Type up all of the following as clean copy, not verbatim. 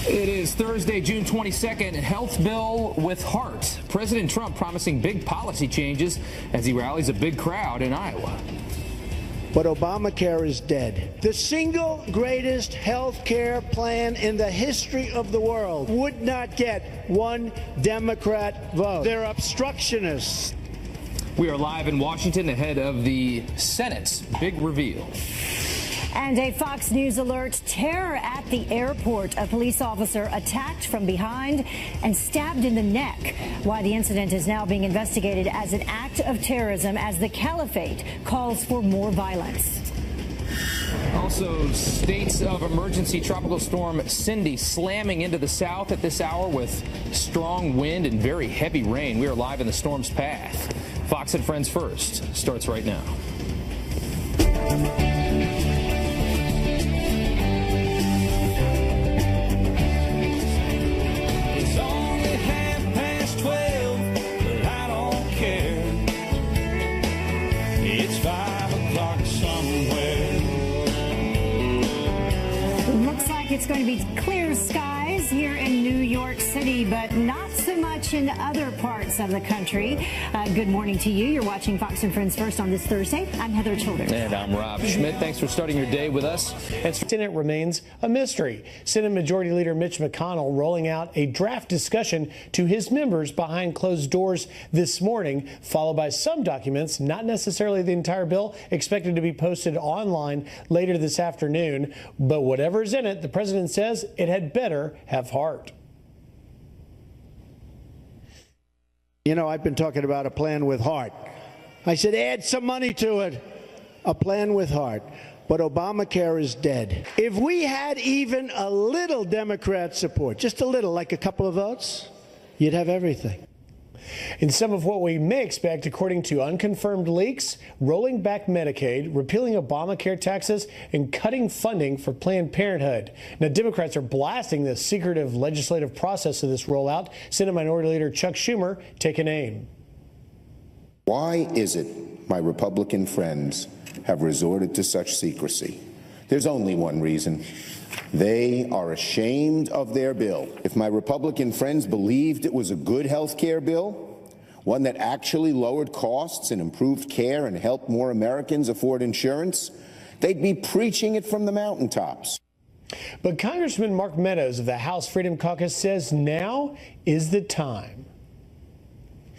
It is Thursday, June 22nd. Health bill with heart. President Trump promising big policy changes as he rallies a big crowd in Iowa. But Obamacare is dead. The single greatest health care plan in the history of the world would not get one Democrat vote. They're obstructionists. We are live in Washington ahead of the Senate's big reveal. And a Fox News alert, terror at the airport. A police officer attacked from behind and stabbed in the neck. Why the incident is now being investigated as an act of terrorism as the caliphate calls for more violence. Also, states of emergency. Tropical storm Cindy slamming into the south at this hour with strong wind and very heavy rain. We are live in the storm's path. Fox and Friends First starts right now. It's going to be clear skies here in New York City, but not so much in other parts of the country. Good morning to you. You're watching Fox and Friends First on this Thursday. I'm Heather Childers. And I'm Rob Schmidt. Thanks for starting your day with us. And Senate remains a mystery. Senate Majority Leader Mitch McConnell rolling out a draft discussion to his members behind closed doors this morning, followed by some documents, not necessarily the entire bill, expected to be posted online later this afternoon. But whatever's in it, the president says it had better have heart. You know, I've been talking about a plan with heart. I said, add some money to it. A plan with heart. But Obamacare is dead. If we had even a little Democrat support, just a little, like a couple of votes, you'd have everything. In some of what we may expect, according to unconfirmed leaks, rolling back Medicaid, repealing Obamacare taxes, and cutting funding for Planned Parenthood. Now, Democrats are blasting the secretive legislative process of this rollout. Senate Minority Leader Chuck Schumer taking aim. Why is it my Republican friends have resorted to such secrecy? There's only one reason. They are ashamed of their bill. If my Republican friends believed it was a good health care bill, one that actually lowered costs and improved care and helped more Americans afford insurance, they'd be preaching it from the mountaintops. But Congressman Mark Meadows of the House Freedom Caucus says now is the time.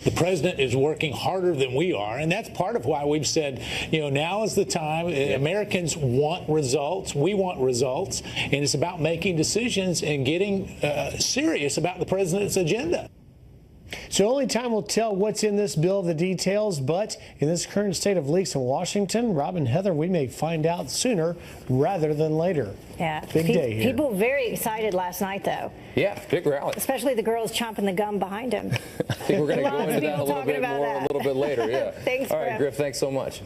The president is working harder than we are, and that's part of why we've said, now is the time. Americans want results. We want results, and it's about making decisions and getting serious about the president's agenda. So only time will tell what's in this bill, the details, but in this current state of leaks in Washington, Rob and Heather, we may find out sooner rather than later. Yeah. Big day here. People very excited last night, though. Yeah, big rally. Especially the girls chomping the gum behind him. I think we're going to go into that a little bit more a little bit later. Yeah. Thanks, all right, Griff, thanks so much.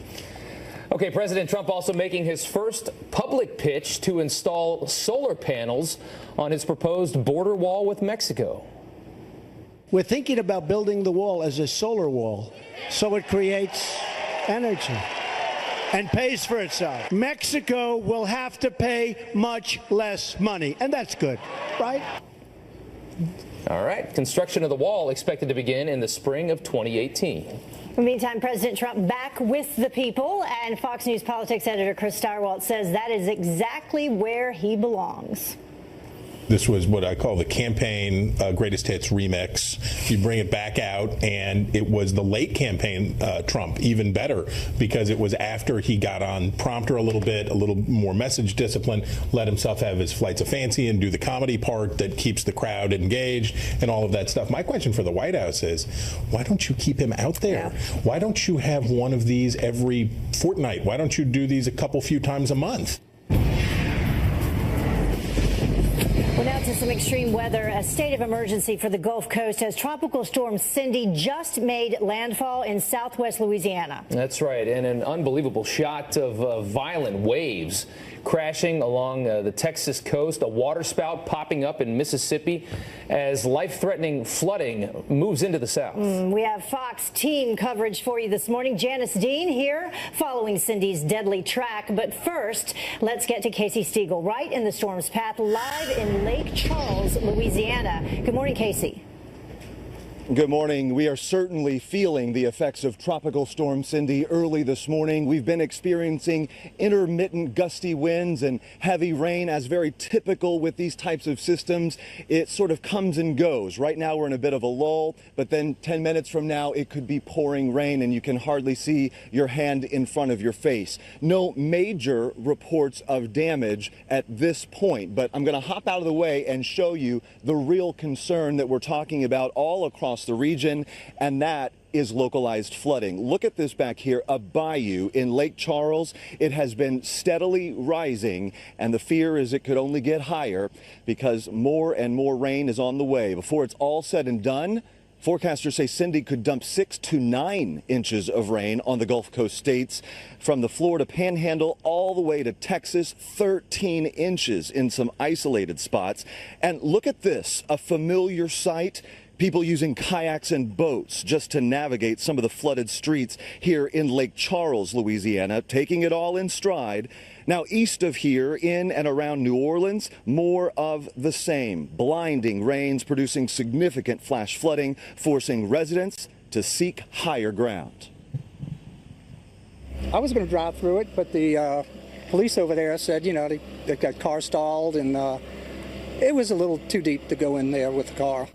Okay, President Trump also making his first public pitch to install solar panels on his proposed border wall with Mexico. We're thinking about building the wall as a solar wall, so it creates energy and pays for itself. Mexico will have to pay much less money, and that's good, right? All right. Construction of the wall expected to begin in the spring of 2018. In the meantime, President Trump back with the people, and Fox News politics editor Chris Stirewalt says that is exactly where he belongs. This was what I call the campaign greatest hits remix. You bring it back out, and it was the late campaign Trump, even better, because it was after he got on prompter a little more message discipline, let himself have his flights of fancy and do the comedy part that keeps the crowd engaged and all of that stuff. My question for the White House is, why don't you keep him out there? Yeah. Why don't you have one of these every fortnight? Why don't you do these a few times a month? Well, now to some extreme weather. A state of emergency for the Gulf Coast as Tropical Storm Cindy just made landfall in southwest Louisiana. That's right. And an unbelievable shot of violent waves crashing along the Texas coast, a waterspout popping up in Mississippi as life-threatening flooding moves into the south. We have Fox team coverage for you this morning. Janice Dean here following Cindy's deadly track. But first, let's get to Casey Stiegel right in the storm's path live in Lake Charles, Louisiana. Good morning, Casey. Good morning. We are certainly feeling the effects of Tropical Storm Cindy early this morning. We've been experiencing intermittent gusty winds and heavy rain, as very typical with these types of systems. It sort of comes and goes. Right now we're in a bit of a lull, but then 10 minutes from now it could be pouring rain and you can hardly see your hand in front of your face. No major reports of damage at this point, but I'm going to hop out of the way and show you the real concern that we're talking about all across the region, and that is localized flooding. Look at this back here, a bayou in Lake Charles. It has been steadily rising, and the fear is it could only get higher because more and more rain is on the way. Before it's all said and done, forecasters say Cindy could dump 6 to 9 inches of rain on the Gulf Coast states, from the Florida Panhandle all the way to Texas, 13 inches in some isolated spots. And look at this, a familiar sight. People using kayaks and boats just to navigate some of the flooded streets here in Lake Charles, Louisiana, taking it all in stride. Now, east of here, in and around New Orleans, more of the same. Blinding rains producing significant flash flooding, forcing residents to seek higher ground. I was going to drive through it, but the police over there said, they got car stalled, and it was a little too deep to go in there with the car.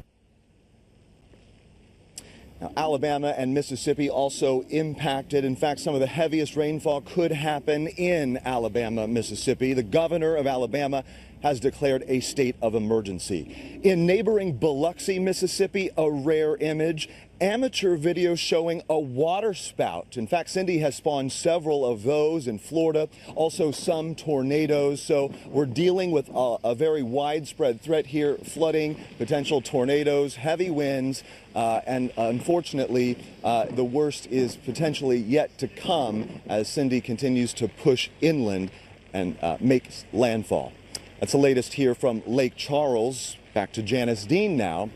Now, Alabama and Mississippi also impacted. In fact, some of the heaviest rainfall could happen in Alabama, Mississippi. The governor of Alabama has declared a state of emergency. In neighboring Biloxi, Mississippi, a rare image, amateur video showing a water spout. In fact, Cindy has spawned several of those in Florida, also some tornadoes. So we're dealing with a very widespread threat here, flooding, potential tornadoes, heavy winds, and unfortunately, the worst is potentially yet to come as Cindy continues to push inland and make landfall. That's the latest here from Lake Charles. Back to Janice Dean now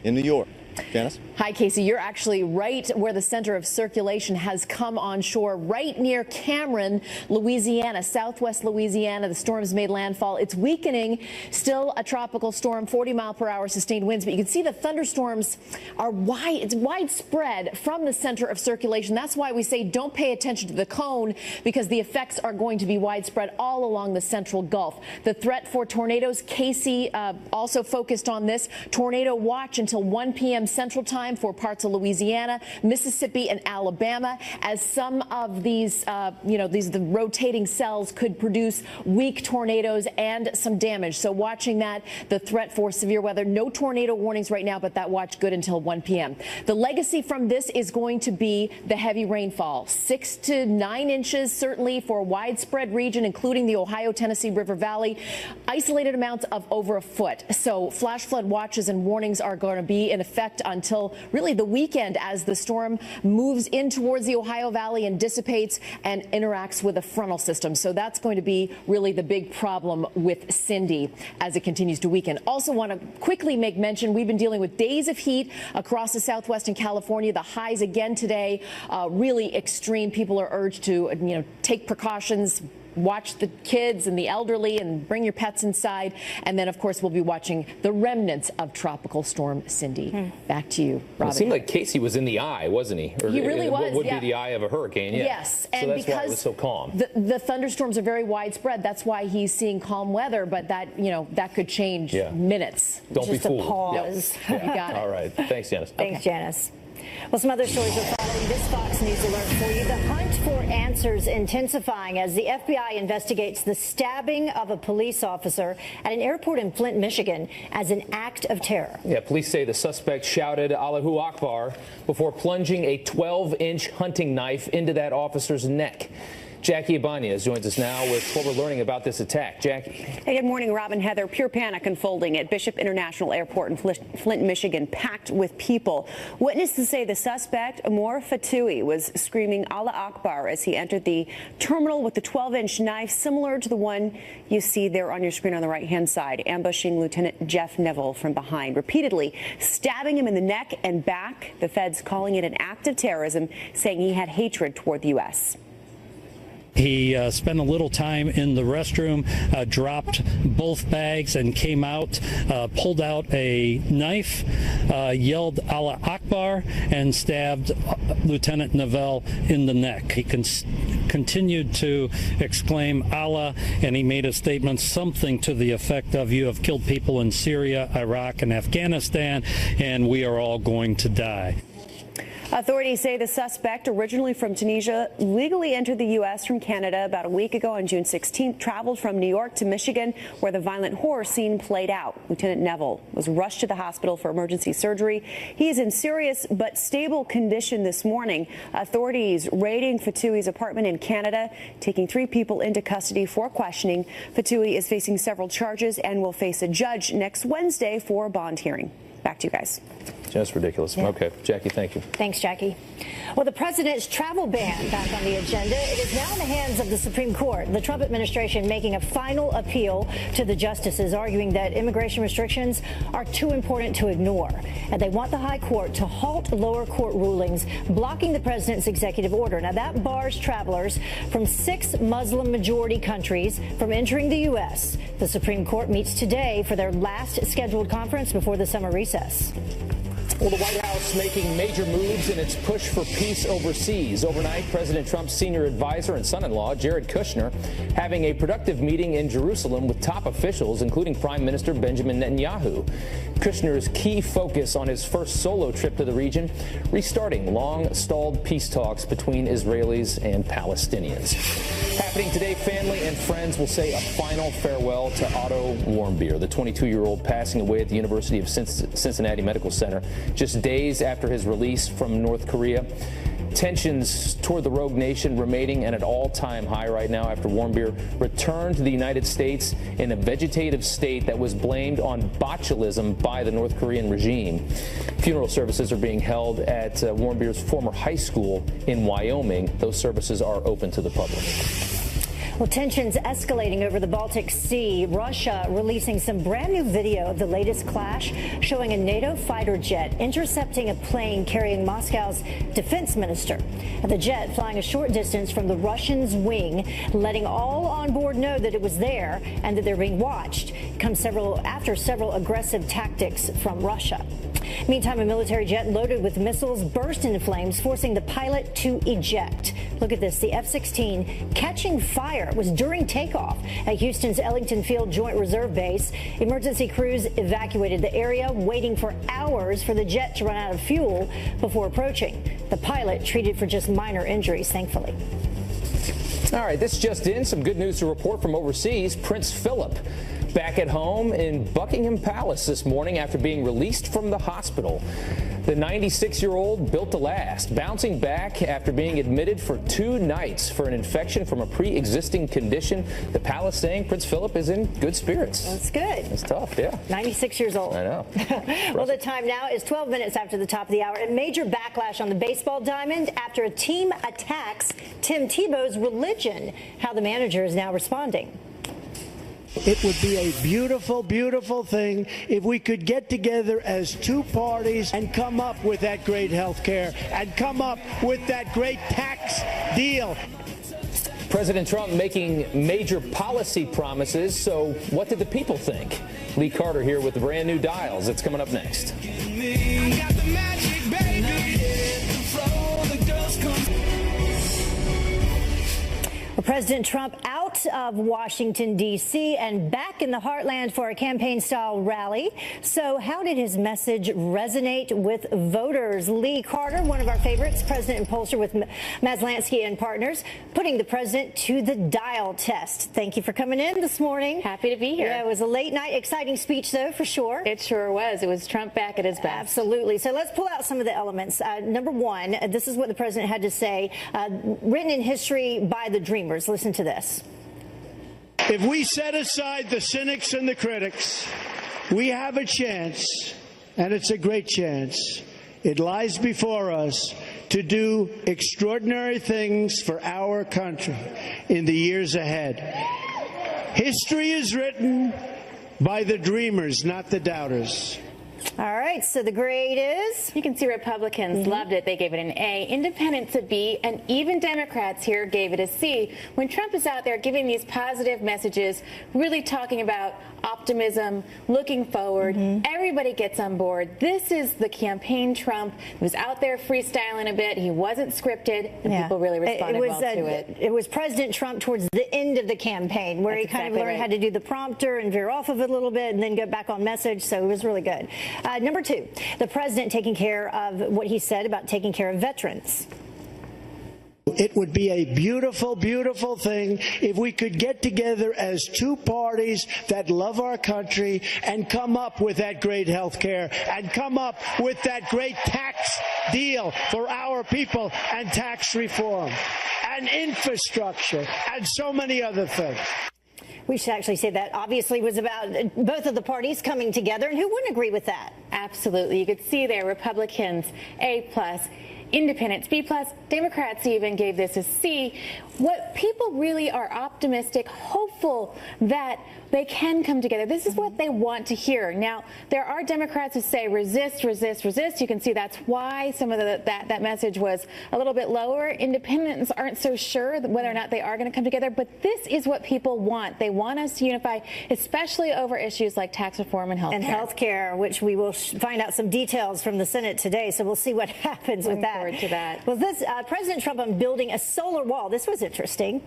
in New York. Janice? Hi, Casey. You're actually right where the center of circulation has come on shore, right near Cameron, Louisiana, southwest Louisiana. The storm's made landfall. It's weakening, still a tropical storm, 40-mile-per-hour sustained winds. But you can see the thunderstorms are it's widespread from the center of circulation. That's why we say don't pay attention to the cone, because the effects are going to be widespread all along the central Gulf. The threat for tornadoes, Casey also focused on this. Tornado watch until 1 p.m. Central Time for parts of Louisiana, Mississippi, and Alabama, as some of these, the rotating cells could produce weak tornadoes and some damage. So watching that, the threat for severe weather. No tornado warnings right now, but that watch good until 1 p.m. The legacy from this is going to be the heavy rainfall, 6 to 9 inches, certainly for a widespread region, including the Ohio-Tennessee River Valley. Isolated amounts of over a foot. So flash flood watches and warnings are going to be in effect until really the weekend, as the storm moves in towards the Ohio Valley and dissipates and interacts with a frontal system. So that's going to be really the big problem with Cindy as it continues to weaken. Also want to quickly make mention, we've been dealing with days of heat across the Southwest and California. The highs again today, really extreme. People are urged to, take precautions, watch the kids and the elderly, and bring your pets inside. And then, of course, we'll be watching the remnants of Tropical Storm Cindy. Back to you, Robin. It seemed like Casey was in the eye, wasn't he? Or he really was. What would be the eye of a hurricane? Yeah. Yes, and so that's because why it was so calm. The thunderstorms are very widespread. That's why he's seeing calm weather. But that, that could change minutes. Don't be fooled. Just a pause. Yep. You got it. All right. Thanks, Janice. Thanks, Janice. Well, some other stories are following this Fox News alert for you. The hunt for answers intensifying as the FBI investigates the stabbing of a police officer at an airport in Flint, Michigan, as an act of terror. Yeah, police say the suspect shouted Allahu Akbar before plunging a 12-inch hunting knife into that officer's neck. Jackie Ibanez joins us now with what we're learning about this attack. Jackie. Hey, good morning, Rob and Heather. Pure panic unfolding at Bishop International Airport in Flint, Michigan, packed with people. Witnesses say the suspect, Amor Fatoui, was screaming Allah Akbar as he entered the terminal with the 12-inch knife similar to the one you see there on your screen on the right-hand side, ambushing Lieutenant Jeff Neville from behind, repeatedly stabbing him in the neck and back. The feds calling it an act of terrorism, saying he had hatred toward the U.S. He spent a little time in the restroom, dropped both bags and came out, pulled out a knife, yelled Allah Akbar, and stabbed Lieutenant Neville in the neck. He continued to exclaim Allah, and he made a statement something to the effect of, "You have killed people in Syria, Iraq, and Afghanistan, and we are all going to die." Authorities say the suspect, originally from Tunisia, legally entered the U.S. from Canada about a week ago on June 16th, traveled from New York to Michigan, where the violent horror scene played out. Lieutenant Neville was rushed to the hospital for emergency surgery. He is in serious but stable condition this morning. Authorities raiding Fatoui's apartment in Canada, taking 3 people into custody for questioning. Fatoui is facing several charges and will face a judge next Wednesday for a bond hearing. Back to you guys. Just ridiculous. Yeah. Okay, Jackie, thank you. Thanks, Jackie. Well, the president's travel ban back on the agenda. It is now in the hands of the Supreme Court. The Trump administration making a final appeal to the justices, arguing that immigration restrictions are too important to ignore. And they want the high court to halt lower court rulings blocking the president's executive order. Now, that bars travelers from 6 Muslim-majority countries from entering the U.S. The Supreme Court meets today for their last scheduled conference before the summer recess. Well, the White House making major moves in its push for peace overseas. Overnight, President Trump's senior advisor and son-in-law, Jared Kushner, having a productive meeting in Jerusalem with top officials, including Prime Minister Benjamin Netanyahu. Kushner's key focus on his first solo trip to the region, restarting long-stalled peace talks between Israelis and Palestinians. Happening today, family and friends will say a final farewell to Otto Warmbier, the 22-year-old passing away at the University of Cincinnati Medical Center just days after his release from North Korea. Tensions toward the rogue nation remaining at an all-time high right now after Warmbier returned to the United States in a vegetative state that was blamed on botulism by the North Korean regime. Funeral services are being held at Warmbier's former high school in Wyoming. Those services are open to the public. Well, tensions escalating over the Baltic Sea. Russia releasing some brand new video of the latest clash, showing a NATO fighter jet intercepting a plane carrying Moscow's defense minister. The jet flying a short distance from the Russians' wing, letting all on board know that it was there and that they're being watched. Comes after several aggressive tactics from Russia. Meantime, a military jet loaded with missiles burst into flames, forcing the pilot to eject. Look at this. The F-16 catching fire. It was during takeoff at Houston's Ellington Field Joint Reserve Base. Emergency crews evacuated the area, waiting for hours for the jet to run out of fuel before approaching. The pilot treated for just minor injuries, thankfully. All right, this just in. Some good news to report from overseas. Prince Philip back at home in Buckingham Palace this morning after being released from the hospital. The 96-year-old built to last, bouncing back after being admitted for 2 nights for an infection from a pre-existing condition. The palace saying Prince Philip is in good spirits. That's good. That's tough, yeah. 96 years old. I know. Well, the time now is 12 minutes after the top of the hour. A major backlash on the baseball diamond after a team attacks Tim Tebow's religion. How the manager is now responding. It would be a beautiful, beautiful thing if we could get together as 2 parties and come up with that great health care and come up with that great tax deal. President Trump making major policy promises. So what did the people think? Lee Carter here with the brand new Dials. It's coming up next. Well, President Trump out out of Washington, D.C. and back in the heartland for a campaign-style rally. So how did his message resonate with voters? Lee Carter, one of our favorites, president and pollster with Maslansky and Partners, putting the president to the dial test. Thank you for coming in this morning. Happy to be here. Yeah, it was a late night, exciting speech, though, for sure. It sure was. It was Trump back at his best. Absolutely. So let's pull out some of the elements. Number one, this is what the president had to say, written in history by the Dreamers. Listen to this. If we set aside the cynics and the critics, we have a chance, and it's a great chance. It lies before us to do extraordinary things for our country in the years ahead. History is written by the dreamers, not the doubters. All right, so the grade is? You can see Republicans loved it. They gave it an A, independents a B, and even Democrats here gave it a C. When Trump is out there giving these positive messages, really talking about optimism, looking forward, everybody gets on board. This is the campaign Trump. He was out there freestyling a bit. He wasn't scripted, and people really responded well to it. It was President Trump towards the end of the campaign where he kind of learned how to do the prompter and veer off of it a little bit and then get back on message, so it was really good. Number two, the president taking care of what he said about taking care of veterans. It would be a beautiful, beautiful thing if we could get together as two parties that love our country and come up with that great health care and come up with that great tax deal for our people and tax reform and infrastructure and so many other things. We should actually say that obviously was about both of the parties coming together, and who wouldn't agree with that? Absolutely. You could see there Republicans A+, Independents B+, Democrats even gave this a C. What people really are optimistic, hopeful that they can come together. This is what they want to hear. Now, there are Democrats who say resist, resist, resist. You can see that's why some of that message was a little bit lower. Independents aren't so sure whether or not they are going to come together, but this is what people want. They want us to unify, especially over issues like tax reform and health care. And health care, which we will find out some details from the Senate today, so we'll see what happens with that. Looking forward to that. Well, this President Trump on building a solar wall. This was interesting.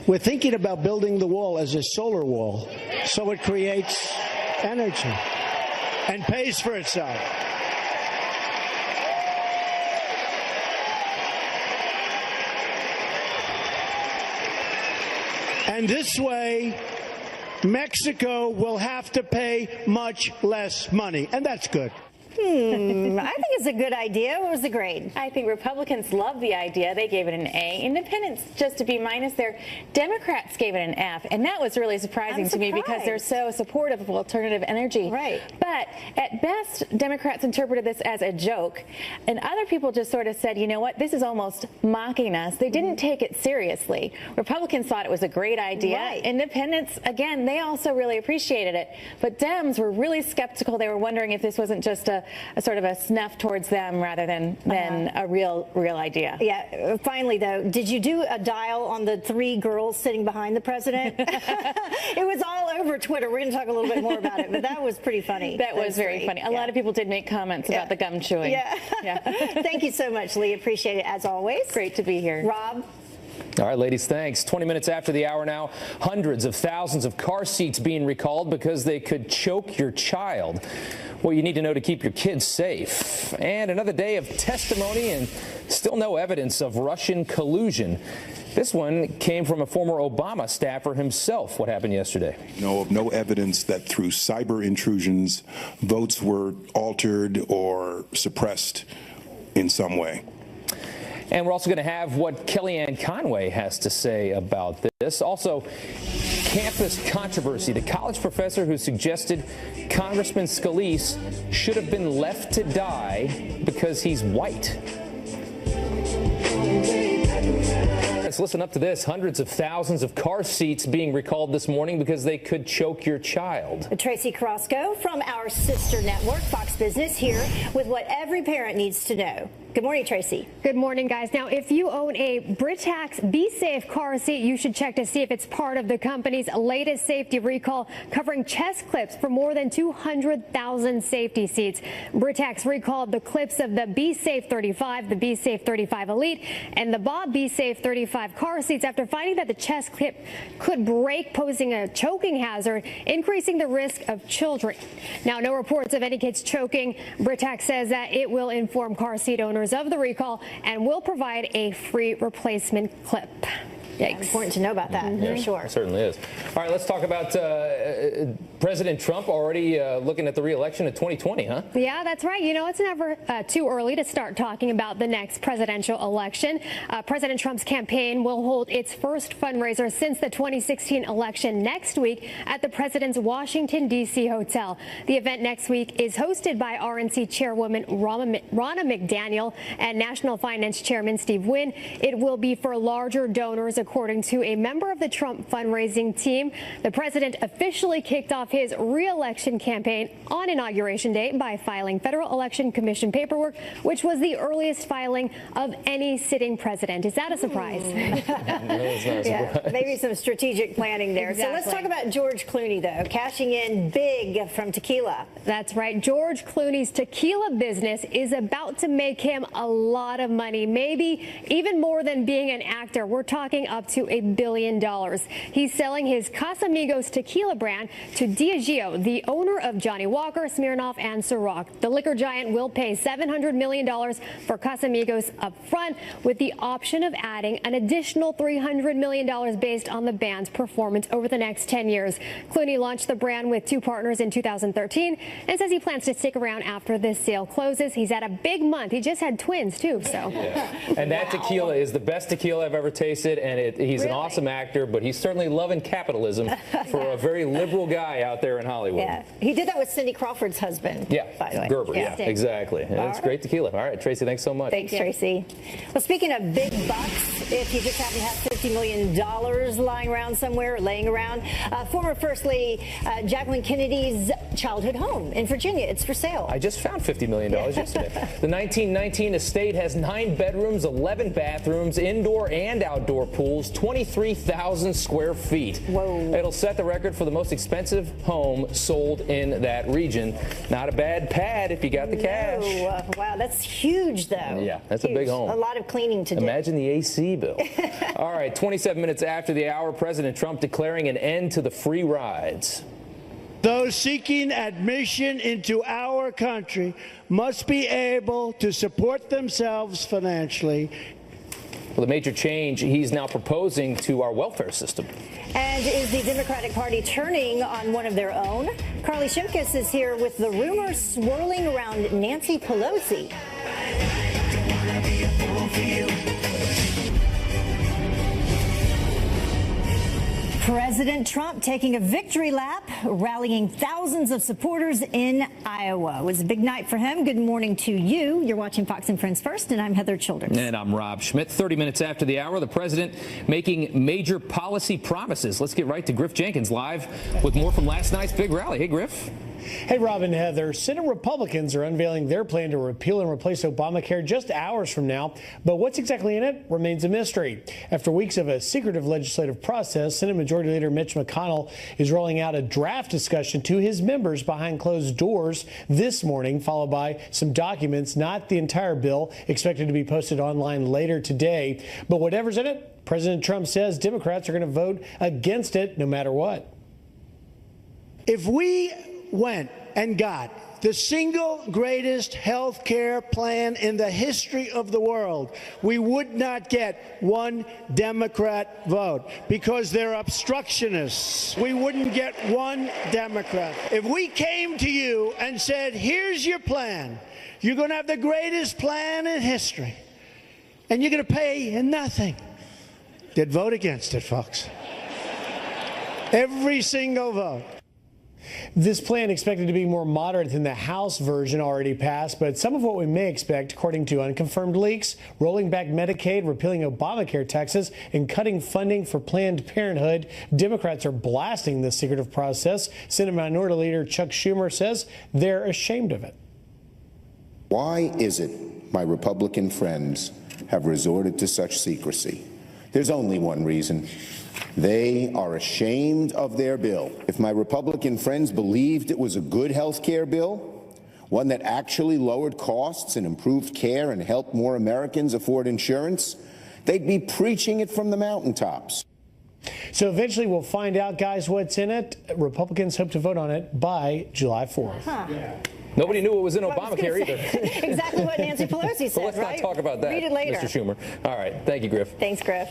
We're thinking about building the wall as a solar wall so it creates energy and pays for itself. And this way, Mexico will have to pay much less money, and that's good. I think it's a good idea. What was the grade? I think Republicans love the idea. They gave it an A. Independents just a B- there. Democrats gave it an F. And that was really surprising to me because they're so supportive of alternative energy. Right. But at best, Democrats interpreted this as a joke. And other people just sort of said, you know what, this is almost mocking us. They didn't take it seriously. Republicans thought it was a great idea. Right. Independents, again, they also really appreciated it. But Dems were really skeptical. They were wondering if this wasn't just a sort of a snuff towards them rather than a real idea. Yeah. Finally, though, did you do a dial on the three girls sitting behind the president? It was all over Twitter. We're going to talk a little bit more about it, but that was pretty funny. That was very funny. A lot of people did make comments about the gum chewing. Yeah. Thank you so much, Lee. Appreciate it as always. Great to be here. Rob? All right, ladies, thanks. 20 minutes after the hour now, hundreds of thousands of car seats being recalled because they could choke your child. What you need to know to keep your kids safe. And another day of testimony and still no evidence of Russian collusion. This one came from a former Obama staffer himself. What happened yesterday? No evidence that through cyber intrusions, votes were altered or suppressed in some way. And we're also going to have what Kellyanne Conway has to say about this. Also, campus controversy. The college professor who suggested Congressman Scalise should have been left to die because he's white. Let's listen up to this. Hundreds of thousands of car seats being recalled this morning because they could choke your child. Tracy Carrasco from our sister network, Fox Business, here with what every parent needs to know. Good morning, Tracy. Good morning, guys. Now, if you own a Britax Be Safe car seat, you should check to see if it's part of the company's latest safety recall covering chest clips for more than 200,000 safety seats. Britax recalled the clips of the Be Safe 35, the Be Safe 35 Elite, and the Bob Be Safe 35 car seats after finding that the chest clip could break, posing a choking hazard, increasing the risk of children. Now, no reports of any kids choking. Britax says that it will inform car seat owners of the recall and will provide a free replacement clip. Yikes. Important to know about that, for sure. It certainly is. All right, let's talk about President Trump already looking at the re-election of 2020, huh? Yeah, that's right. You know, it's never too early to start talking about the next presidential election. President Trump's campaign will hold its first fundraiser since the 2016 election next week at the president's Washington, D.C. hotel. The event next week is hosted by RNC Chairwoman Ronna McDaniel and National Finance Chairman Steve Wynn. It will be for larger donors, according to a member of the Trump fundraising team. The president officially kicked off his re-election campaign on Inauguration Day by filing Federal Election Commission paperwork, which was the earliest filing of any sitting president. Is that a surprise? Yeah, maybe some strategic planning there. Exactly. So let's talk about George Clooney, though, cashing in big from tequila. That's right. George Clooney's tequila business is about to make him a lot of money, maybe even more than being an actor. We're talking up to $1 billion. He's selling his Casamigos tequila brand to Diageo, the owner of Johnnie Walker, Smirnoff, and Ciroc. The liquor giant will pay $700 million for Casamigos up front, with the option of adding an additional $300 million based on the band's performance over the next 10 years. Clooney launched the brand with two partners in 2013 and says he plans to stick around after this sale closes. He's had a big month. He just had twins, too. So. Yeah. And that tequila is the best tequila I've ever tasted, and he's an awesome actor, but he's certainly loving capitalism for a very liberal guy out there in Hollywood. Yeah, he did that with Cindy Crawford's husband. Yeah, by the way. Gerber. Yeah, exactly. And it's great tequila. All right, Tracy, thanks so much. Thanks, Tracy. Well, speaking of big bucks, if you just happen to have $50 million lying around somewhere, or laying around, former First Lady Jacqueline Kennedy's childhood home in Virginia, it's for sale. I just found $50 million yesterday. The 1919 estate has 9 bedrooms, 11 bathrooms, indoor and outdoor pools, 23,000 square feet. Whoa. It'll set the record for the most expensive home sold in that region. Not a bad pad if you got the cash. Wow, that's huge, though. Yeah, that's a big home. A lot of cleaning to do. Imagine the AC bill. All right, 27 minutes after the hour, President Trump declaring an end to the free rides. Those seeking admission into our country must be able to support themselves financially. Well, the major change he's now proposing to our welfare system. And is the Democratic Party turning on one of their own? Carly Shimkus is here with the rumors swirling around Nancy Pelosi. President Trump taking a victory lap, rallying thousands of supporters in Iowa. It was a big night for him. Good morning to you. You're watching Fox and Friends First, and I'm Heather Childers. And I'm Rob Schmidt. 30 minutes after the hour, the president making major policy promises. Let's get right to Griff Jenkins live with more from last night's big rally. Hey, Griff. Hey, Rob and Heather. Senate Republicans are unveiling their plan to repeal and replace Obamacare just hours from now. But what's exactly in it remains a mystery. After weeks of a secretive legislative process, Senate Majority Leader Mitch McConnell is rolling out a draft discussion to his members behind closed doors this morning, followed by some documents, not the entire bill, expected to be posted online later today. But whatever's in it, President Trump says Democrats are going to vote against it no matter what. If we went and got the single greatest health care plan in the history of the world, we would not get one Democrat vote because they're obstructionists. We wouldn't get one Democrat. If we came to you and said, here's your plan, you're going to have the greatest plan in history, and you're going to pay nothing, they'd vote against it, folks. Every single vote. This plan expected to be more moderate than the House version already passed, but some of what we may expect, according to unconfirmed leaks, rolling back Medicaid, repealing Obamacare taxes, and cutting funding for Planned Parenthood. Democrats are blasting this secretive process. Senate Minority Leader Chuck Schumer says they're ashamed of it. Why is it my Republican friends have resorted to such secrecy? There's only one reason. They are ashamed of their bill. If my Republican friends believed it was a good health care bill, one that actually lowered costs and improved care and helped more Americans afford insurance, they'd be preaching it from the mountaintops. So eventually we'll find out, guys, what's in it. Republicans hope to vote on it by July 4th. Huh. Yeah. Nobody knew what was in Obamacare either. Exactly what Nancy Pelosi said, let's right? not talk about that, Read it later. Mr. Schumer. All right. Thank you, Griff. Thanks, Griff.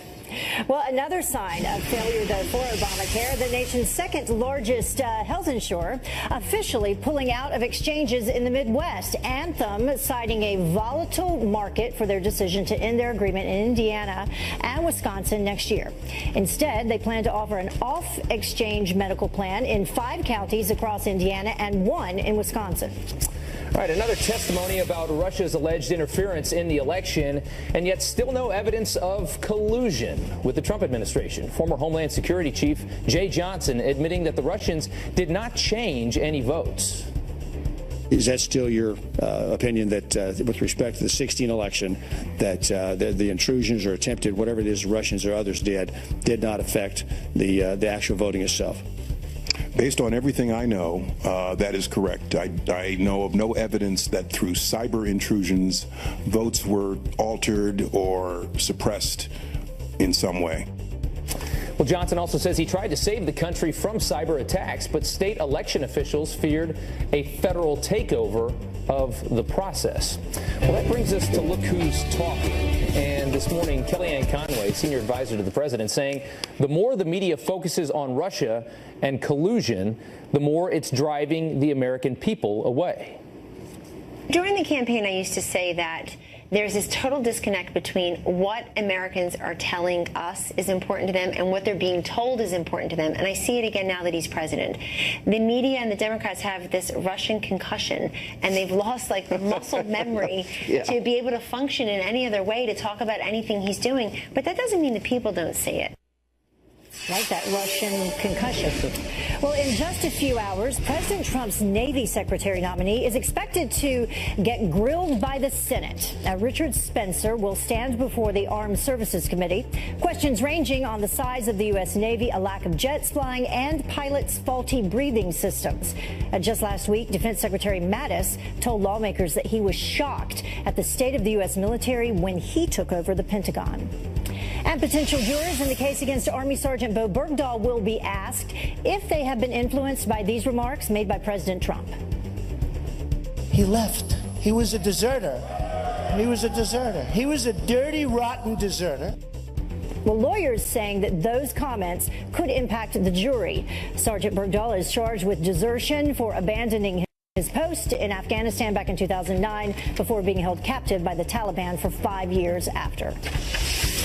Well, another sign of failure, though, for Obamacare, the nation's second largest health insurer officially pulling out of exchanges in the Midwest. Anthem citing a volatile market for their decision to end their agreement in Indiana and Wisconsin next year. Instead, they plan to offer an off-exchange medical plan in 5 counties across Indiana and 1 in Wisconsin. All right, another testimony about Russia's alleged interference in the election, and yet still no evidence of collusion with the Trump administration. Former Homeland Security Chief Jay Johnson admitting that the Russians did not change any votes. Is that still your opinion that with respect to the 2016 election, that the intrusions or attempted, whatever it is, Russians or others did not affect the actual voting itself? Based on everything I know, that is correct. I know of no evidence that through cyber intrusions, votes were altered or suppressed in some way. Well, Johnson also says he tried to save the country from cyber attacks, but state election officials feared a federal takeover of the process. Well, that brings us to Look Who's Talking. And this morning, Kellyanne Conway, senior advisor to the president, saying the more the media focuses on Russia and collusion, the more it's driving the American people away. During the campaign, I used to say that there's this total disconnect between what Americans are telling us is important to them and what they're being told is important to them. And I see it again now that he's president. The media and the Democrats have this Russian concussion, and they've lost like the muscle memory to be able to function in any other way to talk about anything he's doing. But that doesn't mean the people don't see it. Like that Russian concussion. Well, in just a few hours, President Trump's Navy Secretary nominee is expected to get grilled by the Senate. Now, Richard Spencer will stand before the Armed Services Committee. Questions ranging on the size of the U.S. Navy, a lack of jets flying, and pilots' faulty breathing systems. Just last week, Defense Secretary Mattis told lawmakers that he was shocked at the state of the U.S. military when he took over the Pentagon. And potential jurors in the case against Army Sergeant Bo Bergdahl will be asked if they have been influenced by these remarks made by President Trump. He left. He was a deserter. He was a deserter. He was a dirty, rotten deserter. Well, lawyers saying that those comments could impact the jury. Sergeant Bergdahl is charged with desertion for abandoning his post in Afghanistan back in 2009 before being held captive by the Taliban for 5 years after.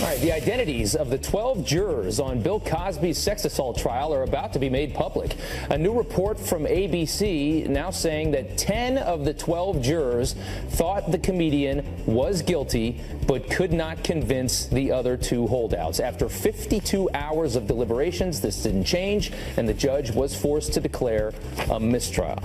All right, the identities of the 12 jurors on Bill Cosby's sex assault trial are about to be made public. A new report from ABC now saying that 10 of the 12 jurors thought the comedian was guilty but could not convince the other 2 holdouts. After 52 hours of deliberations, this didn't change, and the judge was forced to declare a mistrial.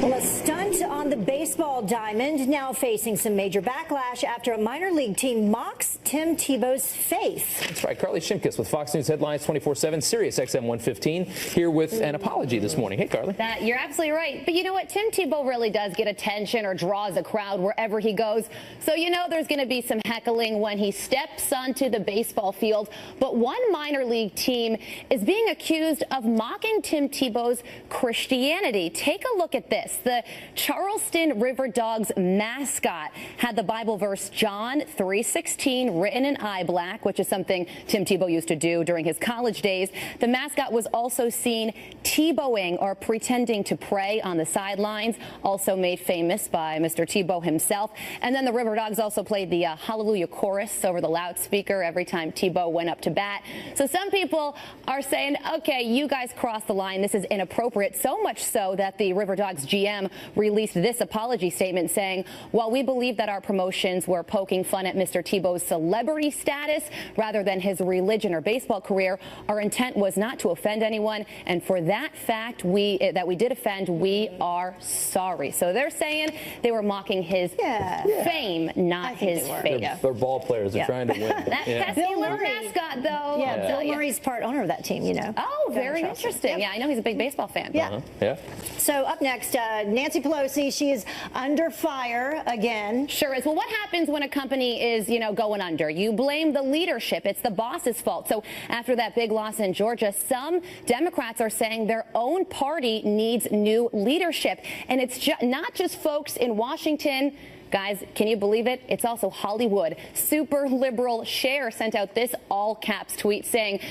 Well, a stunt on the baseball diamond now facing some major backlash after a minor league team mocks Tim Tebow's faith. That's right. Carly Shimkus with Fox News Headlines 24/7, Sirius XM 115, here with an apology this morning. Hey, Carly. You're absolutely right. But you know what? Tim Tebow really does get attention or draws a crowd wherever he goes. So you know there's going to be some heckling when he steps onto the baseball field. But one minor league team is being accused of mocking Tim Tebow's Christianity. Take a look at this. The Charleston River Dogs mascot had the Bible verse John 3:16 written in eye black, which is something Tim Tebow used to do during his college days. The mascot was also seen Tebowing or pretending to pray on the sidelines, also made famous by Mr. Tebow himself. And then the River Dogs also played the Hallelujah chorus over the loudspeaker every time Tebow went up to bat. So some people are saying, okay, you guys crossed the line. This is inappropriate, so much so that the River Dogs GM released released this apology statement saying, while we believe that our promotions were poking fun at Mr. Tebow's celebrity status rather than his religion or baseball career, our intent was not to offend anyone. And for that fact that we did offend, we are sorry. So they're saying they were mocking his fame, not his fame. They're ball players. They're trying to win. That's the little mascot, though. Yeah, Bill Murray's part owner of that team, you know. Oh, very interesting. Yep. Yeah, I know he's a big baseball fan. Yeah. Yeah. So up next, Nancy Pelosi, she is under fire again. Sure is. Well, what happens when a company is, going under? You blame the leadership. It's the boss's fault. So after that big loss in Georgia, some Democrats are saying their own party needs new leadership. And it's not just folks in Washington. Guys, can you believe it? It's also Hollywood. Super liberal Cher sent out this all-caps tweet saying,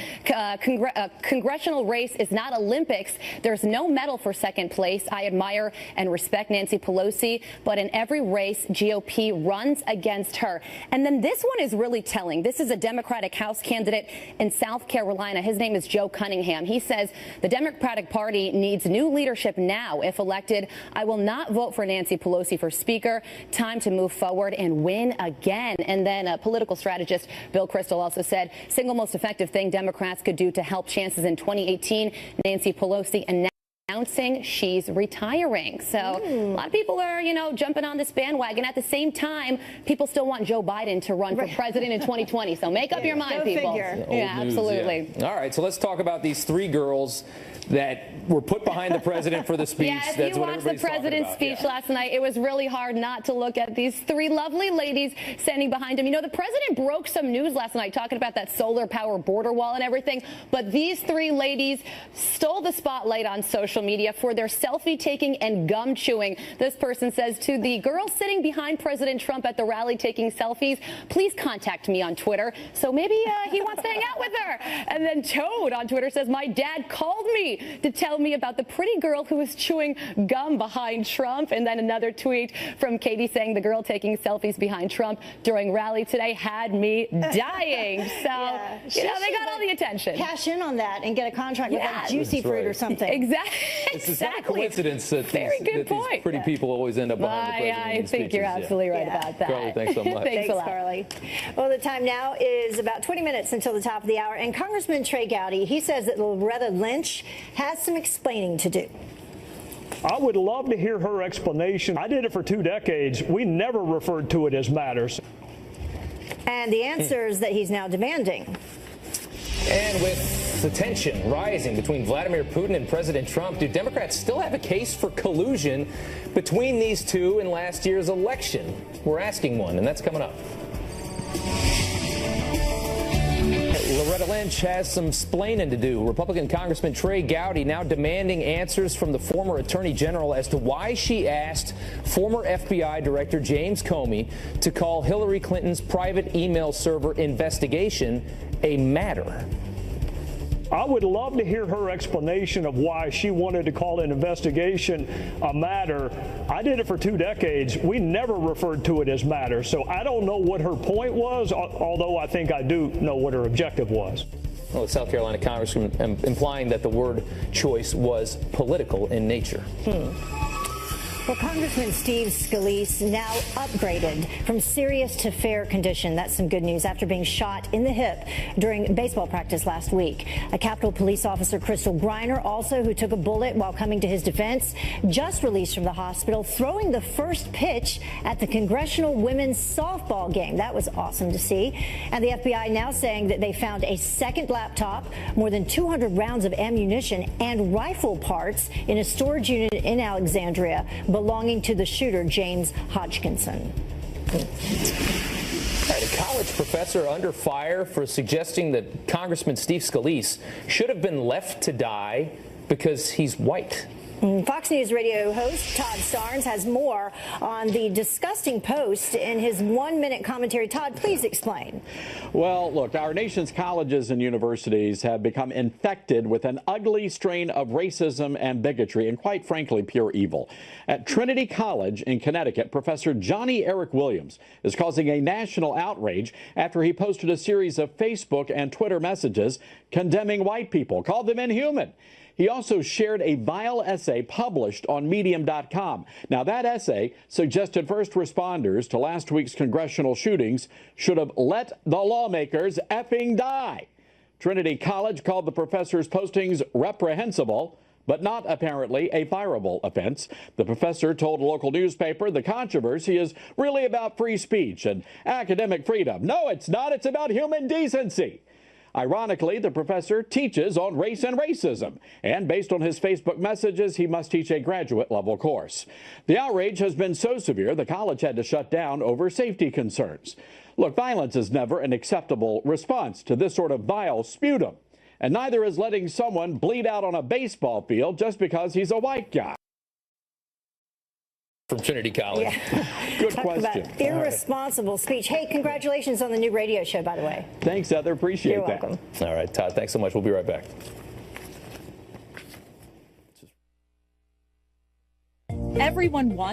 congressional race is not Olympics. There's no medal for second place. I admire and respect Nancy Pelosi, but in every race, GOP runs against her. And then this one is really telling. This is a Democratic House candidate in South Carolina. His name is Joe Cunningham. He says the Democratic Party needs new leadership now. If elected, I will not vote for Nancy Pelosi for Speaker. Time to move forward and win again. And then political strategist Bill Kristol also said single most effective thing Democrats could do to help chances in 2018, Nancy Pelosi announcing she's retiring. So a lot of people are, jumping on this bandwagon. At the same time, people still want Joe Biden to run for president in 2020. So make up your mind, people. Yeah, absolutely. Yeah. All right, so let's talk about these three girls that were put behind the president for the speech. Yeah, if you watched the president's speech last night, it was really hard not to look at these three lovely ladies standing behind him. The president broke some news last night talking about that solar power border wall and everything, but these three ladies stole the spotlight on social media for their selfie taking and gum chewing. This person says to the girl sitting behind President Trump at the rally taking selfies, please contact me on Twitter. So maybe he wants to hang out with her. And then Toad on Twitter says, my dad called me to tell me about the pretty girl who was chewing gum behind Trump. And then another tweet from Katie saying the girl taking selfies behind Trump during rally today had me dying. So, they got all the attention. Cash in on that and get a contract with like Juicy Fruit or something. Exactly. It's not a coincidence that these pretty people always end up behind the president. I think you're absolutely right about that. Carly, thanks so much. Thanks, Carly. Well, the time now is about 20 minutes until the top of the hour. And Congressman Trey Gowdy, he says that Loretta Lynch has some explaining to do. I would love to hear her explanation. I did it for 2 decades. We never referred to it as matters. And the answers that he's now demanding. And with the tension rising between Vladimir Putin and President Trump, do Democrats still have a case for collusion between these two in last year's election? We're asking one, and that's coming up. Loretta Lynch has some splaining to do. Republican Congressman Trey Gowdy now demanding answers from the former Attorney General as to why she asked former FBI Director James Comey to call Hillary Clinton's private email server investigation a matter. I would love to hear her explanation of why she wanted to call an investigation a matter. I did it for 2 decades. We never referred to it as matter. So I don't know what her point was, although I think I do know what her objective was. Well, the South Carolina Congressman implying that the word choice was political in nature. Well, Congressman Steve Scalise now upgraded from serious to fair condition. That's some good news after being shot in the hip during baseball practice last week. A Capitol Police officer, Crystal Griner, also who took a bullet while coming to his defense, just released from the hospital, throwing the first pitch at the Congressional Women's Softball game. That was awesome to see. And the FBI now saying that they found a second laptop, more than 200 rounds of ammunition, and rifle parts in a storage unit in Alexandria belonging to the shooter, James Hodgkinson. All right, a college professor under fire for suggesting that Congressman Steve Scalise should have been left to die because he's white. Fox News radio host Todd Starnes has more on the disgusting post in his 1-minute commentary. Todd, please explain. Well, look, our nation's colleges and universities have become infected with an ugly strain of racism and bigotry and, quite frankly, pure evil. At Trinity College in Connecticut, Professor Johnny Eric Williams is causing a national outrage after he posted a series of Facebook and Twitter messages condemning white people, called them inhuman. He also shared a vile essay published on Medium.com. Now, that essay suggested first responders to last week's congressional shootings should have let the lawmakers effing die. Trinity College called the professor's postings reprehensible, but not apparently a fireable offense. The professor told a local newspaper the controversy is really about free speech and academic freedom. No, it's not. It's about human decency. Ironically, the professor teaches on race and racism, and based on his Facebook messages, he must teach a graduate-level course. The outrage has been so severe, the college had to shut down over safety concerns. Look, violence is never an acceptable response to this sort of vile sputum, and neither is letting someone bleed out on a baseball field just because he's a white guy. From Trinity College. Yeah. Good Talk question. about irresponsible speech. Hey, congratulations on the new radio show, by the way. Thanks, Heather. Appreciate You're that. welcome. All right, Todd, thanks so much. We'll be right back. Everyone wants